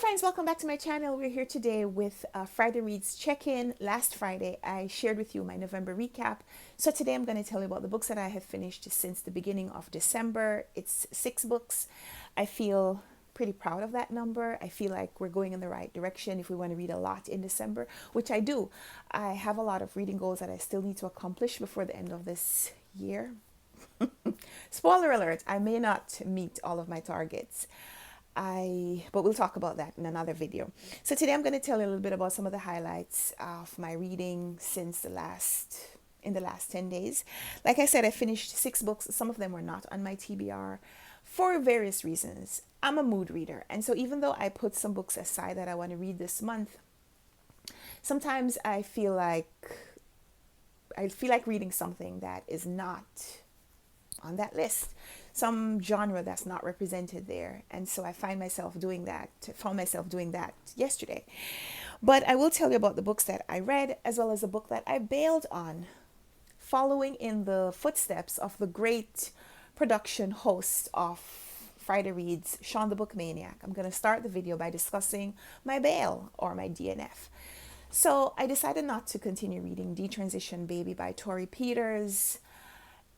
friends, welcome back to my channel. We're here today with Friday Reads check-in. Last Friday I shared with you my November recap, so today I'm going to tell you about the books that I have finished since the beginning of December. It's 6 books. I feel pretty proud of that number. I feel like we're going in the right direction if we want to read a lot in December, which I do. I have a lot of reading goals that I still need to accomplish before the end of this year. Spoiler alert, I may not meet all of my targets. But we'll talk about that in another video. So today I'm going to tell you a little bit about some of the highlights of my reading since in the last 10 days. Like I said, I finished 6 books. Some of them were not on my TBR for various reasons. I'm a mood reader, and so even though I put some books aside that I want to read this month, sometimes I feel like reading something that is not on that list, some genre that's not represented there. And so I found myself doing that yesterday. But I will tell you about the books that I read, as well as a book that I bailed on, following in the footsteps of the great production host of Friday Reads, Sean the Book Maniac. I'm going to start the video by discussing my bail, or my DNF. So I decided not to continue reading Detransition Baby by Tori Peters.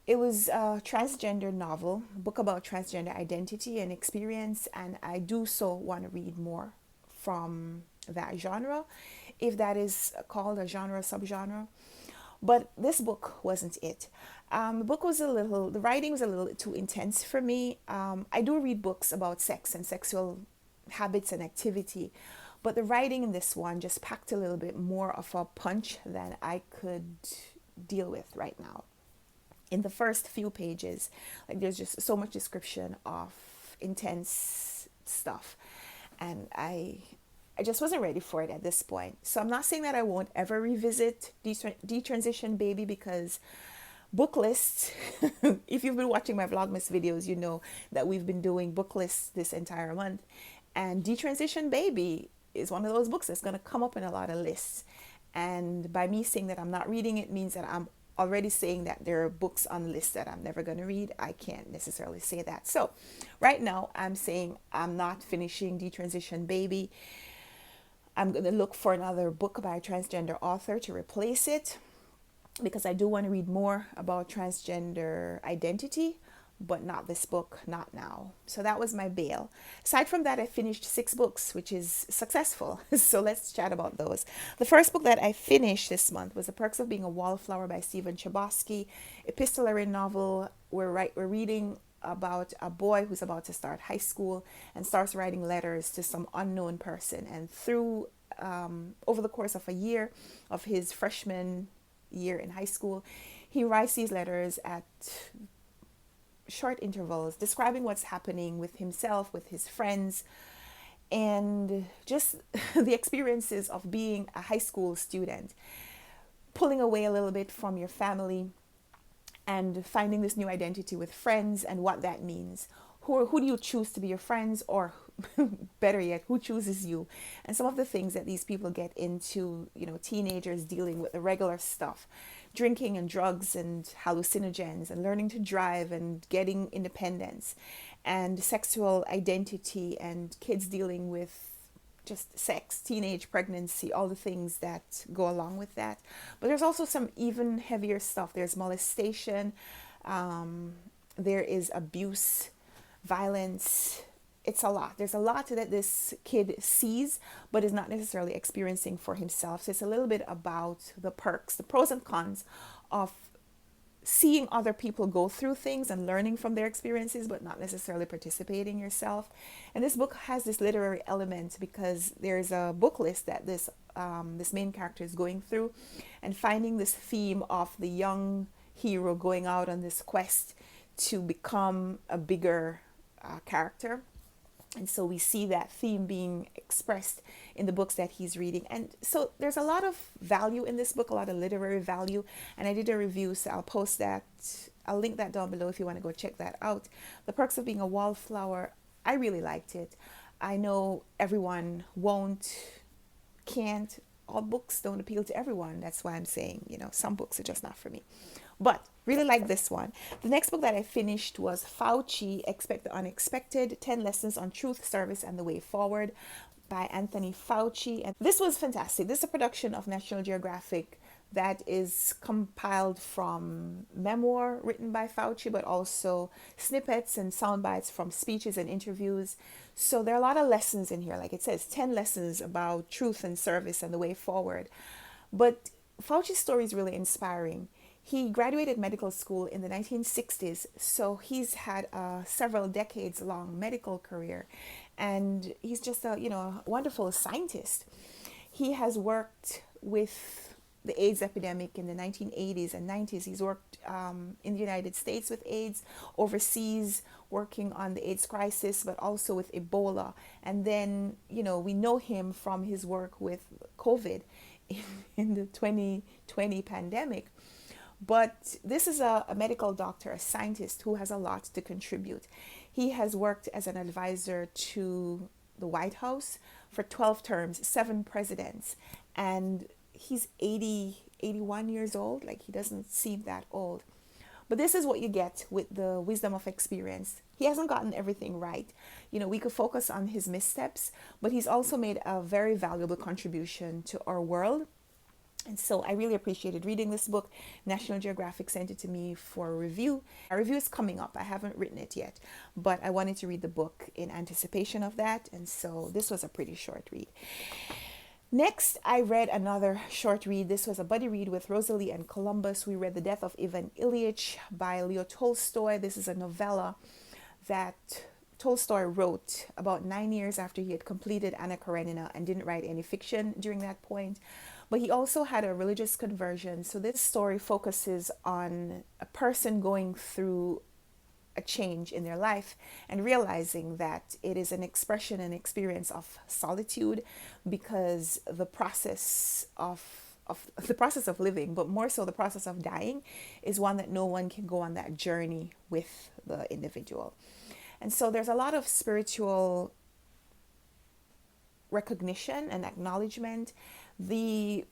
It was a transgender novel, a book about transgender identity and experience, and I do so want to read more from that genre, if that is called a genre, subgenre. But this book wasn't it. The writing was a little too intense for me. I do read books about sex and sexual habits and activity, but the writing in this one just packed a little bit more of a punch than I could deal with right now. In the first few pages, like, there's just so much description of intense stuff, and I just wasn't ready for it at this point. So I'm not saying that I won't ever revisit Detransition Baby, because book lists, if you've been watching my Vlogmas videos, you know that we've been doing book lists this entire month, and Detransition Baby is one of those books that's going to come up in a lot of lists. And by me saying that I'm not reading it means that I'm already saying that there are books on the list that I'm never going to read. I can't necessarily say that. So right now I'm saying I'm not finishing Detransition Baby. I'm going to look for another book by a transgender author to replace it, because I do want to read more about transgender identity, but not this book, not now. So that was my bail. Aside from that, I finished 6 books, which is successful. So let's chat about those. The first book that I finished this month was The Perks of Being a Wallflower by Stephen Chbosky, epistolary novel. We're reading about a boy who's about to start high school and starts writing letters to some unknown person. And through over the course of a year of his freshman year in high school, he writes these letters at short intervals, describing what's happening with himself, with his friends, and just the experiences of being a high school student, pulling away a little bit from your family and finding this new identity with friends and what that means. Who do you choose to be your friends, or better yet, who chooses you? And some of the things that these people get into, teenagers dealing with the regular stuff, drinking and drugs and hallucinogens, and learning to drive and getting independence, and sexual identity, and kids dealing with just sex, teenage pregnancy, all the things that go along with that. But there's also some even heavier stuff. There's molestation, there is abuse, violence. It's a lot. There's a lot that this kid sees, but is not necessarily experiencing for himself. So it's a little bit about the perks, the pros and cons of seeing other people go through things and learning from their experiences, but not necessarily participating yourself. And this book has this literary element, because there's a book list that this main character is going through, and finding this theme of the young hero going out on this quest to become a bigger character. And so we see that theme being expressed in the books that he's reading. And so there's a lot of value in this book, a lot of literary value. And I did a review, so I'll post that. I'll link that down below if you want to go check that out. The Perks of Being a Wallflower, I really liked it. I know everyone can't. All books don't appeal to everyone. That's why I'm saying, some books are just not for me. But really like this one. The next book that I finished was Fauci, Expect the Unexpected, 10 Lessons on Truth, Service, and the Way Forward by Anthony Fauci. And this was fantastic. This is a production of National Geographic that is compiled from memoir written by Fauci, but also snippets and sound bites from speeches and interviews. So there are a lot of lessons in here. Like it says, 10 lessons about truth and service and the way forward. But Fauci's story is really inspiring. He graduated medical school in the 1960s, so he's had a several decades long medical career, and he's just a wonderful scientist. He has worked with the AIDS epidemic in the 1980s and 90s. He's worked in the United States with AIDS, overseas working on the AIDS crisis, but also with Ebola. And then, we know him from his work with COVID in the 2020 pandemic. But this is a medical doctor, a scientist who has a lot to contribute. He has worked as an advisor to the White House for 12 terms, 7 presidents, and he's 81 years old. Like, he doesn't seem that old. But this is what you get with the wisdom of experience. He hasn't gotten everything right. We could focus on his missteps, but he's also made a very valuable contribution to our world. And so I really appreciated reading this book. National Geographic sent it to me for a review. A review is coming up. I haven't written it yet, but I wanted to read the book in anticipation of that. And so this was a pretty short read. Next, I read another short read. This was a buddy read with Rosalie and Columbus. We read The Death of Ivan Ilyich by Leo Tolstoy. This is a novella that Tolstoy wrote about 9 years after he had completed Anna Karenina and didn't write any fiction during that point. But he also had a religious conversion. So this story focuses on a person going through a change in their life and realizing that it is an expression and experience of solitude, because the process of living, but more so the process of dying, is one that no one can go on that journey with the individual. And so there's a lot of spiritual recognition and acknowledgement. The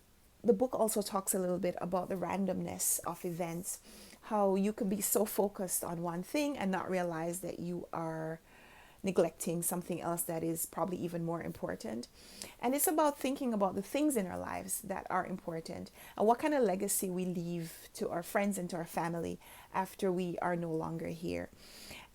book also talks a little bit about the randomness of events, how you can be so focused on one thing and not realize that you are neglecting something else that is probably even more important. And it's about thinking about the things in our lives that are important and what kind of legacy we leave to our friends and to our family after we are no longer here.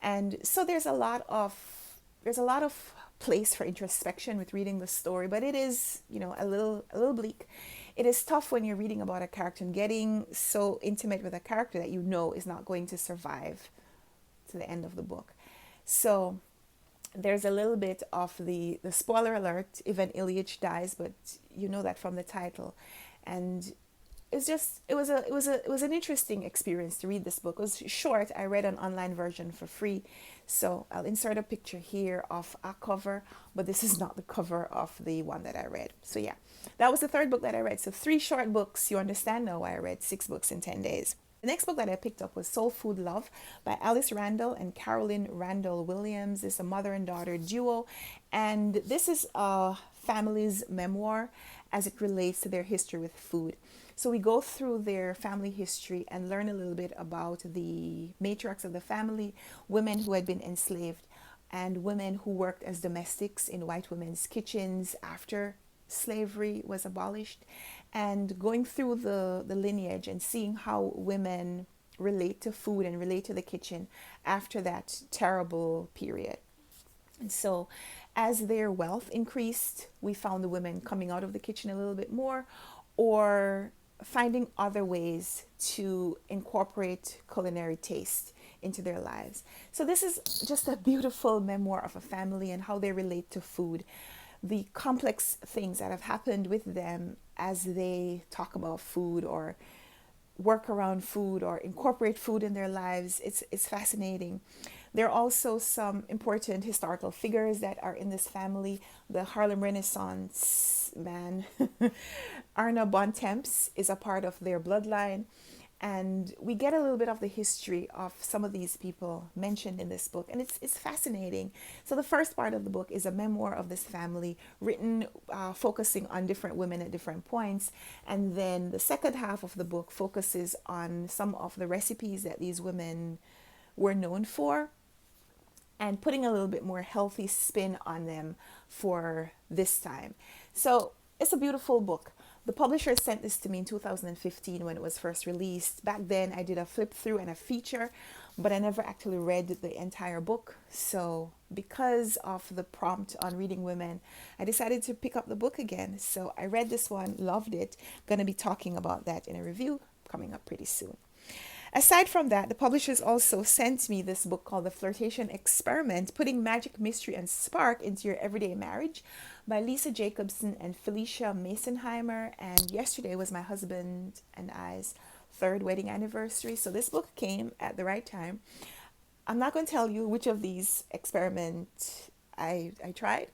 And so there's a lot of place for introspection with reading the story, but it is, a little bleak. It is tough when you're reading about a character and getting so intimate with a character that is not going to survive to the end of the book. So there's a little bit of the spoiler alert. Ivan Ilyich dies, but you know that from the title. And it was an interesting experience to read this book. It was short. I read an online version for free, so I'll insert a picture here of a cover, but this is not the cover of the one that I read. So yeah, that was the third book that I read. So 3 short books. You understand now why I read 6 books in 10 days. The next book that I picked up was Soul Food Love by Alice Randall and Carolyn Randall Williams. It's a mother and daughter duo, and this is a family's memoir as it relates to their history with food. So we go through their family history and learn a little bit about the matriarchs of the family, women who had been enslaved, and women who worked as domestics in white women's kitchens after slavery was abolished, and going through the lineage and seeing how women relate to food and relate to the kitchen after that terrible period. And so as their wealth increased, we found the women coming out of the kitchen a little bit more, or finding other ways to incorporate culinary taste into their lives. So this is just a beautiful memoir of a family and how they relate to food, the complex things that have happened with them as they talk about food or work around food or incorporate food in their lives. It's fascinating. There are also some important historical figures that are in this family. The Harlem Renaissance man, Arna Bontemps, is a part of their bloodline. And we get a little bit of the history of some of these people mentioned in this book, and it's fascinating. So the first part of the book is a memoir of this family written focusing on different women at different points, and then the second half of the book focuses on some of the recipes that these women were known for, and putting a little bit more healthy spin on them for this time. So it's a beautiful book. The publisher sent this to me in 2015 when it was first released. Back then, I did a flip through and a feature, but I never actually read the entire book. So, because of the prompt on reading women, I decided to pick up the book again. So, I read this one, loved it. Gonna be talking about that in a review coming up pretty soon. Aside from that, the publishers also sent me this book called The Flirtation Experiment, Putting Magic, Mystery, and Spark into Your Everyday Marriage by Lisa Jacobson and Felicia Masonheimer. And yesterday was my husband and I's third wedding anniversary. So this book came at the right time. I'm not going to tell you which of these experiments I tried,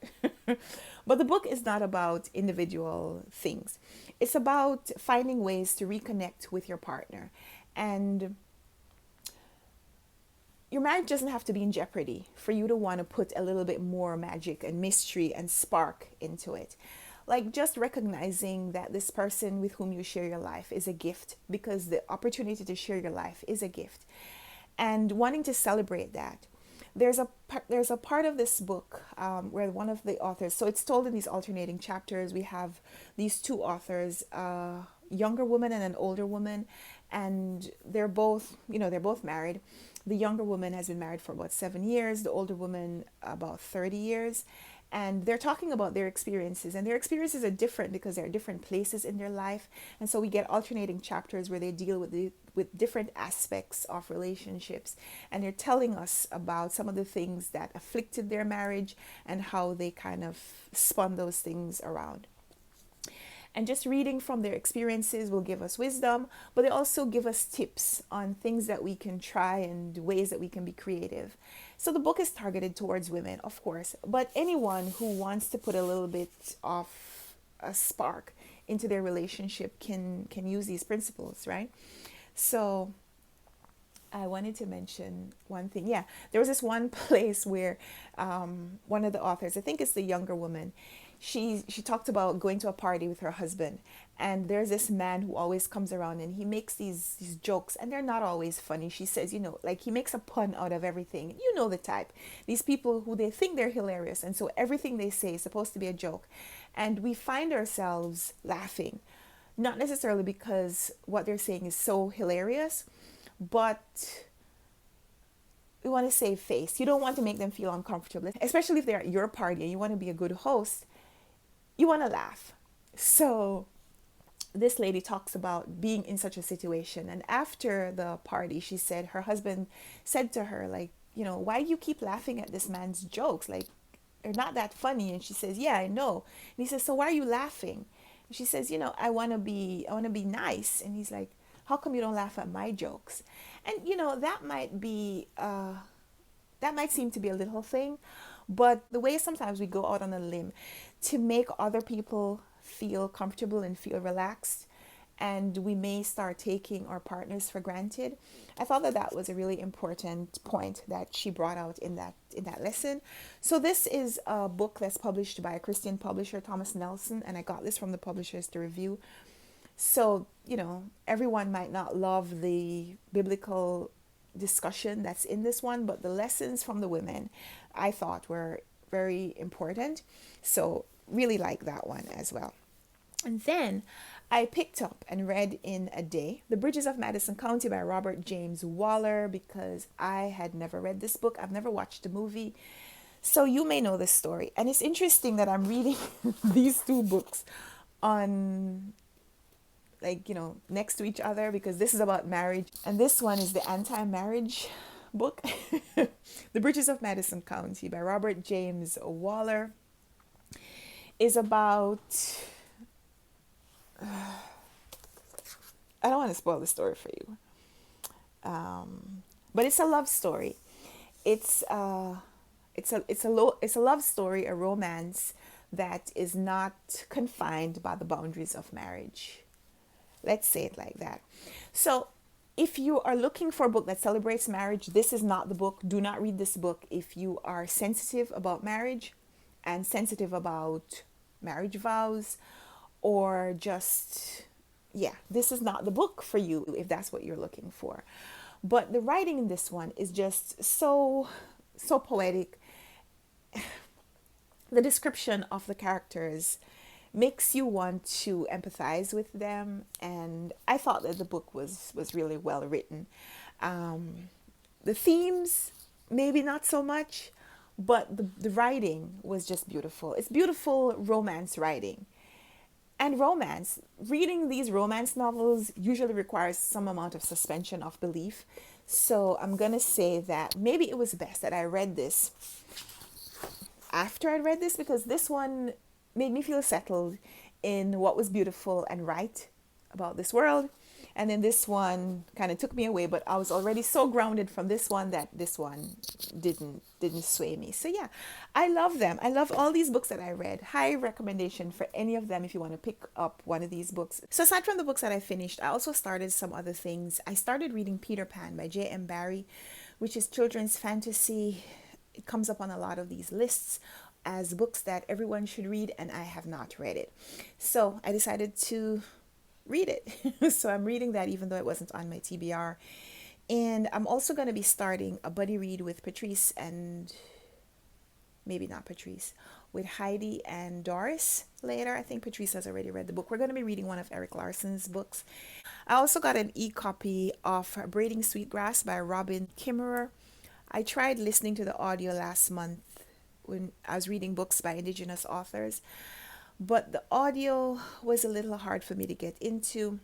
but the book is not about individual things. It's about finding ways to reconnect with your partner. And your marriage doesn't have to be in jeopardy for you to want to put a little bit more magic and mystery and spark into it. Like just recognizing that this person with whom you share your life is a gift, because the opportunity to share your life is a gift, and wanting to celebrate that. There's a part of this book where one of the authors, so it's told in these alternating chapters. We have these two authors, a younger woman and an older woman, and they're both married. The younger woman has been married for about 7 years, the older woman about 30 years. And they're talking about their experiences, and their experiences are different because they're different places in their life. And so we get alternating chapters where they deal with different aspects of relationships, and they're telling us about some of the things that afflicted their marriage and how they kind of spun those things around. And just reading from their experiences will give us wisdom, but they also give us tips on things that we can try and ways that we can be creative. So the book is targeted towards women, of course, but anyone who wants to put a little bit of a spark into their relationship can use these principles, right? So I wanted to mention one thing. Yeah, there was this one place where one of the authors, I think it's the younger woman, she talked about going to a party with her husband, and there's this man who always comes around and he makes these jokes, and they're not always funny. She says, like he makes a pun out of everything. You know the type. These people who they think they're hilarious, and so everything they say is supposed to be a joke. And we find ourselves laughing, not necessarily because what they're saying is so hilarious, but we want to save face. You don't want to make them feel uncomfortable, especially if they're at your party and you want to be a good host. You want to laugh. So this lady talks about being in such a situation. And after the party, she said her husband said to her, like, why do you keep laughing at this man's jokes? Like, they're not that funny. And she says, yeah, I know. And he says, so why are you laughing? And she says, I want to be nice. And he's like, how come you don't laugh at my jokes? And, that might seem to be a little thing, but the way sometimes we go out on a limb to make other people feel comfortable and feel relaxed, and we may start taking our partners for granted. I thought that was a really important point that she brought out in that lesson. So this is a book that's published by a Christian publisher, Thomas Nelson, and I got this from the publishers to review. So, everyone might not love the biblical discussion that's in this one, but the lessons from the women I thought were very important. So really like that one as well. And then I picked up and read in a day The Bridges of Madison County by Robert James Waller, because I had never read this book. I've never watched the movie. So you may know this story. And it's interesting that I'm reading these two books on next to each other, because this is about marriage and this one is the anti-marriage book. The Bridges of Madison County by Robert James Waller is about I don't want to spoil the story for you, but it's a love story. It's a love story, a romance that is not confined by the boundaries of marriage. Let's say it like that. So If you are looking for a book that celebrates marriage, this is not the book. Do not read this book if you are sensitive about marriage and sensitive about marriage vows, or just, yeah, this is not the book for you if that's what you're looking for. But the writing in this one is just so poetic. The description of the characters makes you want to empathize with them, and I thought that the book was really well written. The themes, maybe not so much, but the writing was just beautiful. It's beautiful romance writing. And romance, reading these romance novels usually requires some amount of suspension of belief. So I'm going to say that maybe it was best that I read this after I read this, because this one made me feel settled in what was beautiful and right about this world. And then this one kind of took me away, but I was already so grounded from this one that this one didn't sway me. So yeah, I love them. I love all these books that I read. High recommendation for any of them if you want to pick up one of these books. So aside from the books that I finished, I also started some other things. I started reading Peter Pan by J.M. Barrie, which is children's fantasy. It comes up on a lot of these lists as books that everyone should read, and I have not read it. So I decided to read it. So I'm reading that even though it wasn't on my TBR. And I'm also going to be starting a buddy read with Patrice, and maybe not Patrice, with Heidi and Doris later. I think Patrice has already read the book. We're going to be reading one of Eric Larson's books. I also got an e-copy of Braiding Sweetgrass by Robin Kimmerer. I tried listening to the audio last month when I was reading books by Indigenous authors, but the audio was a little hard for me to get into,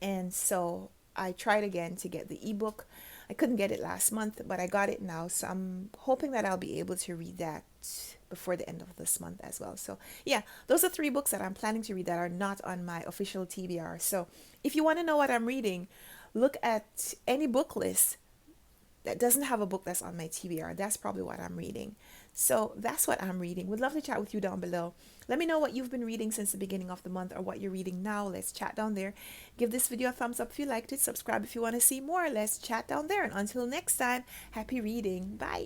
and so I tried again to get the ebook. I couldn't get it last month, but I got it now, so I'm hoping that I'll be able to read that before the end of this month as well. So yeah, those are 3 books that I'm planning to read that are not on my official TBR. So if you want to know what I'm reading, look at any book list that doesn't have a book that's on my TBR. That's probably what I'm reading. So that's what I'm reading. Would love to chat with you down below. Let me know what you've been reading since the beginning of the month, or what you're reading now. Let's chat down there. Give this video a thumbs up if you liked it. Subscribe if you want to see more. Let's chat down there. And until next time, happy reading. Bye.